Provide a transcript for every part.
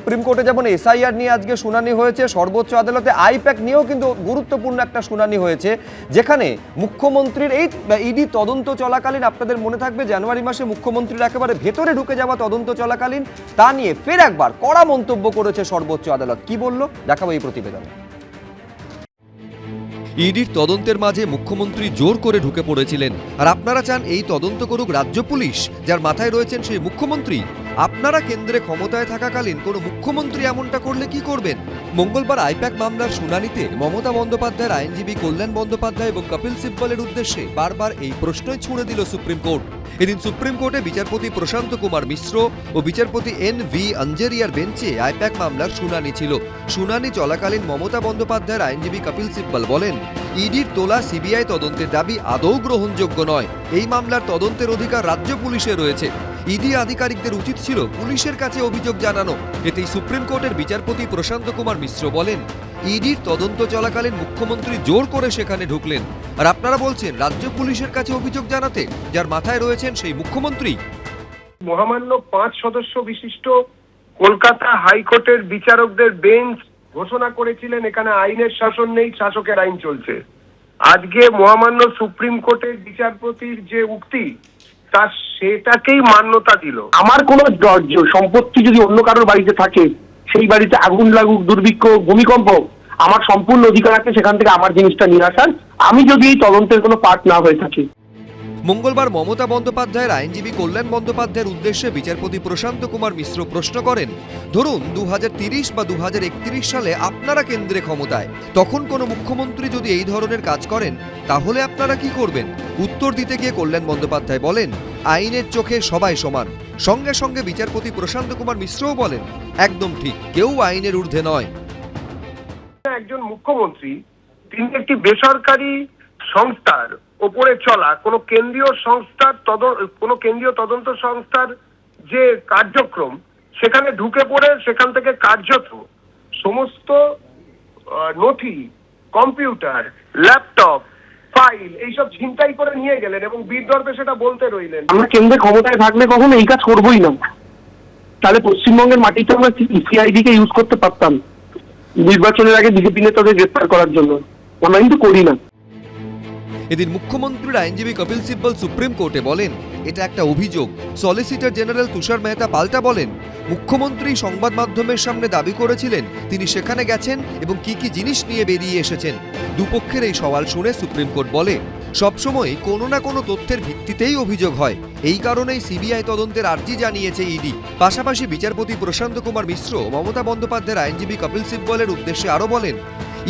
Supreme কোর্টে যেমন SIR নিয়ে আজকে শুনানি হয়েছে, সর্বোচ্চ আদালতে আইপ্যাক নিয়েও কিন্তু গুরুত্বপূর্ণ একটা শুনানি হয়েছে, যেখানে মুখ্যমন্ত্রীর এই ইডি তদন্ত চলাকালীন আপনাদের মনে থাকবে জানুয়ারি মাসে মুখ্যমন্ত্রীর একেবারে ভেতরে ঢুকে যাওয়া তদন্ত চলাকালীন তা নিয়ে ফের একবার কড়া মন্তব্য করেছে সর্বোচ্চ আদালত। কি বলল দেখাবো এই প্রতিবেদনে। ইডির তদন্তের মাঝে মুখ্যমন্ত্রী জোর করে ঢুকে পড়েছিলেন, আর আপনারা চান এই তদন্ত করুক রাজ্য পুলিশ, যার মাথায় রয়েছেন সেই মুখ্যমন্ত্রী। আপনারা কেন্দ্রে ক্ষমতায় থাকাকালীন কোনো মুখ্যমন্ত্রী এমনটা করলে কি করবেন? মঙ্গলবার আইপ্যাক মামলার শুনানিতে মমতা বন্দ্যোপাধ্যায়ের আইনজীবী কল্যাণ বন্দ্যোপাধ্যায় এবং কপিল সিব্বলের উদ্দেশ্যে বারবার এই প্রশ্নই ছুড়ে দিল সুপ্রিম কোর্ট। এদিন সুপ্রিম কোর্টে বিচারপতি প্রশান্ত কুমার মিশ্র ও বিচারপতি এন.ভি. আঞ্জেরিয়ার বেঞ্চে আইপ্যাক মামলার শুনানি ছিল। শুনানি চলাকালীন মমতা বন্দ্যোপাধ্যায়ের আইনজীবী কপিল সিব্বল বলেন, ইডির তোলা সিবিআই তদন্তের দাবি আদৌ গ্রহণযোগ্য নয়। এই মামলার তদন্তের অধিকার রাজ্য পুলিশের রয়েছে। ইডি আধিকারিকদের উচিত ছিল পুলিশের কাছে অভিযোগ জানানো। এতেই সুপ্রিম কোর্টের বিচারপতি প্রশান্ত কুমার মিশ্র বলেন, ইডির তদন্ত চলাকালীন মুখ্যমন্ত্রী জোর করে সেখানে ঢুকলেন, আর আপনারা বলছেন রাজ্য পুলিশের কাছে অভিযোগ জানাতে, যার মাথায় রয়েছেন সেই মুখ্যমন্ত্রী। মহামান্য 5 সদস্য বিশিষ্ট কলকাতা হাইকোর্টের বিচারকদের বেঞ্চ ঘোষণা করেছিলেন এখানে আইনের শাসন নেই, শাসকের আইন চলছে। আজকে মহামান্য সুপ্রিম কোর্টের বিচারপতির যে উক্তি, তা সেটাকেই মান্যতা দিল। আমার কোন সম্পত্তি যদি অন্য কারোর বাড়িতে থাকে, সেই বাড়িতে আগুন লাগুক, দুর্ভিক্ষ, ভূমিকম্প, আমার সম্পূর্ণ অধিকার আছে সেখান থেকে আমার জিনিসটা নিয়ে আসার, আমি যদি এই তদন্তের কোনো পার্ট না হয়ে থাকি। মঙ্গলবার মমতা বন্দ্যোপাধ্যায়ের আইনজীবী কল্যাণ বন্দ্যোপাধ্যায়ের উদ্দেশ্যে বিচারপতি প্রশান্ত কুমার মিশ্র প্রশ্ন করেন, ধরুন 2030 বা 2031 সালে আপনারা কেন্দ্রে ক্ষমতায়, তখন কোনো মুখ্যমন্ত্রী যদি এই ধরনের কাজ করেন, তাহলে আপনারা কি করবেন? উত্তর দিতে গিয়ে কল্যাণ বন্দ্যোপাধ্যায় বলেন, আইনের চোখে সবাই সমান। সঙ্গে সঙ্গে বিচারপতি প্রশান্ত কুমার মিশ্রও বলেন, একদম ঠিক, কেউ আইনের ঊর্ধ্বে নয়। একজন মুখ্যমন্ত্রী, তিনি একটি বেসরকারি সংস্থার ওপরে চলা কোনো কেন্দ্রীয় সংস্থার কোনো কেন্দ্রীয় তদন্ত সংস্থার যে কার্যক্রম, সেখানে ঢুকে পড়ে সেখান থেকে কার্যত সমস্ত নথি, কম্পিউটার, ল্যাপটপ, ফাইল এইসব ছিনতাই করে নিয়ে গেলেন এবং বীরদর্পে সেটা বলতে রইলেন। আমরা কেন্দ্রে ক্ষমতায় থাকলে কখনো এই কাজ করবোই না। তাহলে পশ্চিমবঙ্গের মাটিতে আমরা সিআইডি কে ইউজ করতে পারতাম নির্বাচনের আগে বিজেপি নেতাদের গ্রেফতার করার জন্য, আমরা কিন্তু করি না। এদিন মুখ্যমন্ত্রীর আইনজীবী কপিল সিব্বল সুপ্রিম কোর্টে বলেন, এটা একটা অভিযোগ। সলিসিটর জেনারেল তুষার মেহতা পাল্টা বলেন, মুখ্যমন্ত্রী সংবাদ মাধ্যমের সামনে দাবি করেছিলেন তিনি সেখানে গেছেন এবং কি কি জিনিস নিয়ে বেরিয়ে এসেছেন। দুপক্ষের এই সওয়াল শুনে সুপ্রিম কোর্ট বলে, সবসময় কোনো না কোনো তথ্যের ভিত্তিতেই অভিযোগ হয়, এই কারণেই সিবিআই তদন্তের আর্জি জানিয়েছে ইডি। পাশাপাশি বিচারপতি প্রশান্ত কুমার মিশ্র মমতা বন্দ্যোপাধ্যায়ের আইনজীবী কপিল সিব্বলের উদ্দেশ্যে আরও বলেন,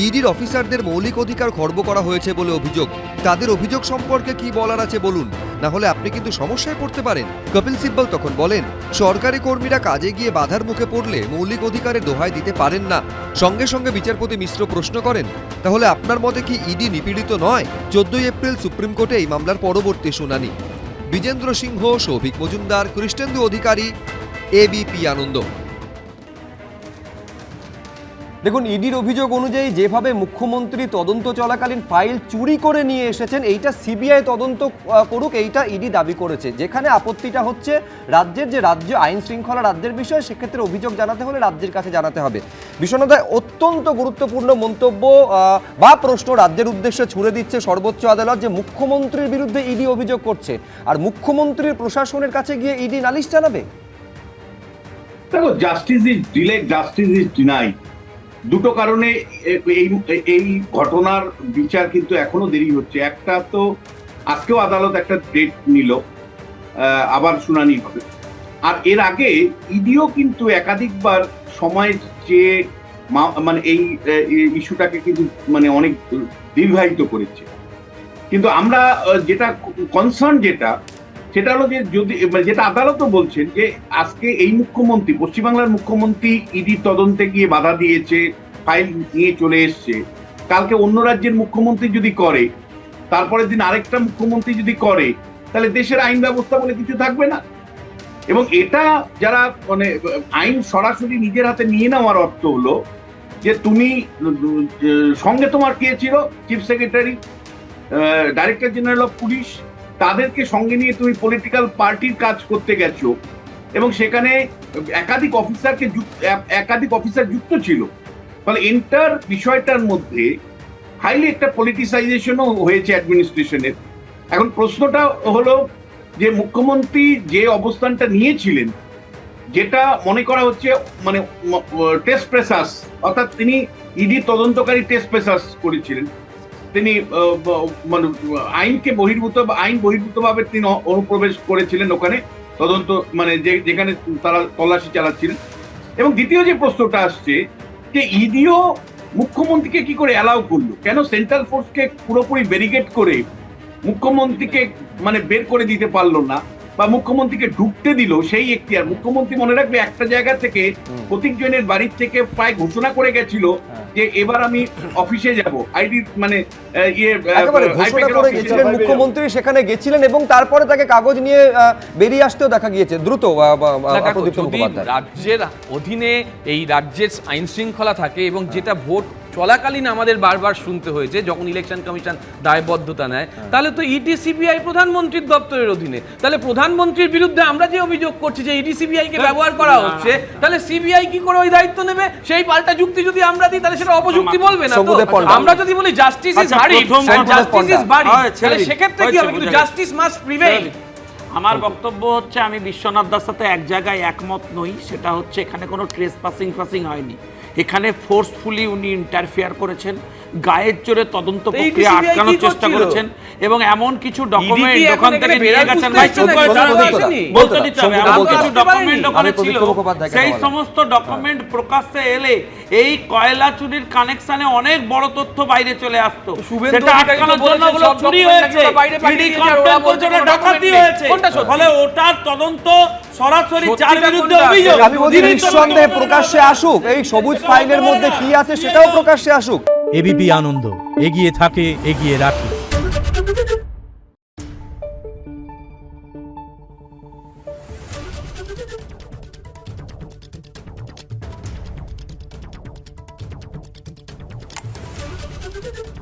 ইডির অফিসারদের মৌলিক অধিকার খর্ব করা হয়েছে বলে অভিযোগ। তাদের অভিযোগ সম্পর্কে কি বলার আছে বলুন, না হলে আপনি কিন্তু সমস্যায় পড়তে পারেন। কপিল সিব্বল তখন বলেন, সরকারি কর্মীরা কাজে গিয়ে বাধার মুখে পড়লে মৌলিক অধিকারের দোহাই দিতে পারেন না। সঙ্গে সঙ্গে বিচারপতি মিশ্র প্রশ্ন করেন, তাহলে আপনার মতে কি ইডি নিপীড়িত নয়? 14 এপ্রিল সুপ্রিম কোর্টে এই মামলার পরবর্তী শুনানি। বিজেন্দ্র সিংহ, সৌভিক মজুমদার, কৃষ্ণেন্দু অধিকারী, এবিপি আনন্দ। দেখুন, ইডির অভিযোগ অনুযায়ী যেভাবে মুখ্যমন্ত্রী তদন্ত চলাকালীন ফাইল চুরি করে নিয়ে এসেছেন, এইটা সিবিআই তদন্ত করুক, এইটা ইডি দাবি করেছে। যেখানে আপত্তিটা হচ্ছে রাজ্যের যে রাজ্য আইন শৃঙ্খলা রাজ্যের বিষয়, সেক্ষেত্রে অভিযোগ জানাতে হলে রাজ্যের কাছে জানাতে হবে। বিশ্বনাথ, অত্যন্ত গুরুত্বপূর্ণ মন্তব্য বা প্রশ্ন রাজ্যের উদ্দেশ্যে ছুড়ে দিচ্ছে সর্বোচ্চ আদালত, যে মুখ্যমন্ত্রীর বিরুদ্ধে ইডি অভিযোগ করছে, আর মুখ্যমন্ত্রীর প্রশাসনের কাছে গিয়ে ইডি নালিশ জানাবে। দেখো, justice is delayed, justice is denied. দুটো কারণে এই ঘটনার বিচার কিন্তু এখনো দেরি হচ্ছে। একটা তো আজকেও আদালত একটা ডেট নিল, আবার শুনানি হবে। আর এর আগে ইডিও কিন্তু একাধিকবার সময় চেয়ে মানে এই ইস্যুটাকে কিন্তু মানে অনেক দীর্ঘায়িত করেছে। কিন্তু আমরা যেটা কনসার্ন সেটা হলো যে যদি যেটা আদালতও বলছেন যে আজকে এই মুখ্যমন্ত্রী, পশ্চিমবাংলার মুখ্যমন্ত্রী ইডি তদন্তে গিয়ে বাধা দিয়েছে, ফাইল নিয়ে চলে এসছে, কালকে অন্য রাজ্যের মুখ্যমন্ত্রী যদি করে, তারপরের দিন আরেকটা মুখ্যমন্ত্রী যদি করে, তাহলে দেশের আইন ব্যবস্থা বলে কিছু থাকবে না। এবং এটা যারা মানে আইন সরাসরি নিজের হাতে নিয়ে নেওয়ার অর্থ হলো যে তুমি সঙ্গে তোমার কে ছিল, chief secretary, director general of police, তাদেরকে সঙ্গে নিয়ে তুমি পলিটিক্যাল পার্টির কাজ করতে গেছো এবং সেখানে একাধিক অফিসার যুক্ত ছিল। ফলে এন্টার বিষয়টার মধ্যে হাইলি একটা পলিটিসাইজেশনও হয়েছে অ্যাডমিনিস্ট্রেশনের। এখন প্রশ্নটা হলো যে মুখ্যমন্ত্রী যে অবস্থানটা নিয়েছিলেন, যেটা মনে করা হচ্ছে মানে টেস্ট প্রেসাস, অর্থাৎ তিনি ইডি তদন্তকারী টেস্ট প্রেসাস করেছিলেন। তিনি মানে আইন বহির্ভূতভাবে তিনি অনুপ্রবেশ করেছিলেন ওখানে তদন্ত, মানে যেখানে তারা তল্লাশি চালাচ্ছিলেন। এবং দ্বিতীয় যে প্রশ্নটা আসছে যে ইডিও মুখ্যমন্ত্রীকে কি করে অ্যালাউ করলো, কেন সেন্ট্রাল ফোর্সকে পুরোপুরি ব্যারিকেড করে মুখ্যমন্ত্রীকে মানে বের করে দিতে পারলো না, বা মুখ্যমন্ত্রীকে ঢুকতে দিল সেই এখতিয়ার। মুখ্যমন্ত্রী মনে রাখবে একটা জায়গা থেকে প্রতীক জৈনের বাড়ির থেকে প্রায় ঘোষণা করে গেছিল যে এবার আমি অফিসে যাব, আইডি মানে একেবারে ঘোষণা করে গেছিলেন মুখ্যমন্ত্রী, সেখানে গেছিলেন এবং তারপরে তাকে কাগজ নিয়ে বেরিয়ে আসতেও দেখা গিয়েছে দ্রুত। প্রদীপ্ত যদি মুখোপাধ্যায়, রাজ্যের অধীনে এই রাজ্যের আইন শৃঙ্খলা থাকে এবং যেটা ভোট চলাকালীন আমাদের বারবার শুনতে হয়েছে যখন ইলেকশন কমিশন দায়বদ্ধতা নেয়, তাহলে তো ইডি সিবিআই প্রধানমন্ত্রীর দপ্তরের অধীনে। তাহলে প্রধানমন্ত্রীর বিরুদ্ধে আমরা যে অভিযোগ করছি যে ইডি সিবিআই কে ব্যবহার করা হচ্ছে, তাহলে সিবিআই কি করে ওই দায়িত্ব নেবে? সেই পাল্টা যুক্তি যদি আমরা দিই তাহলে সেটা অপযুক্তি বলবে না তো? শম্ভুদেব পণ্ডা। আমরা যদি বলি জাস্টিস ইজ বাড়ি, জাস্টিস ইজ বাড়ি, তাহলে সেক্ষেত্রে কি হবে? কিন্তু জাস্টিস মাস্ট প্রিভেইল। আমার বক্তব্য হচ্ছে, আমি বিশ্বনাথ দাসের সাথে এক জায়গায় একমত নই। সেটা হচ্ছে এখানে কোনো ট্রেসপাসিং হয়নি, এখানে ফোর্সফুলি উনি ইন্টারফেয়ার করেছেন, গায়ের জোরে তদন্ত প্রক্রিয়া আটকানোর চেষ্টা করেছেন এবং এমন কিছু ডকুমেন্ট ওখান থেকে নিয়ে গেছেন। বলতে দিতে হবে, এমন কিছু ডকুমেন্ট ওখানে ছিল, সেই সমস্ত ডকুমেন্ট প্রকাশ্যে এলে এই কয়লা চুরির কানেকশনে অনেক বড় তথ্য বাইরে চলে আসতো। সেটা আটকানোর জন্য ওগুলো চুরি হয়েছে, ইডি কমপ্লেন করেছে, ওটা ডাকাতি হয়েছে। ফলে ওটার তদন্ত সরাসরি যার বিরুদ্ধে অভিযোগ, আমি বলছি নিঃসন্দেহে প্রকাশ্যে আসুক, এই সবুজ ফাইলের মধ্যে কি আছে সেটাও প্রকাশ্যে আসুক। এবিপি আনন্দ, এগিয়ে থাকে, এগিয়ে রাখে। Thank you.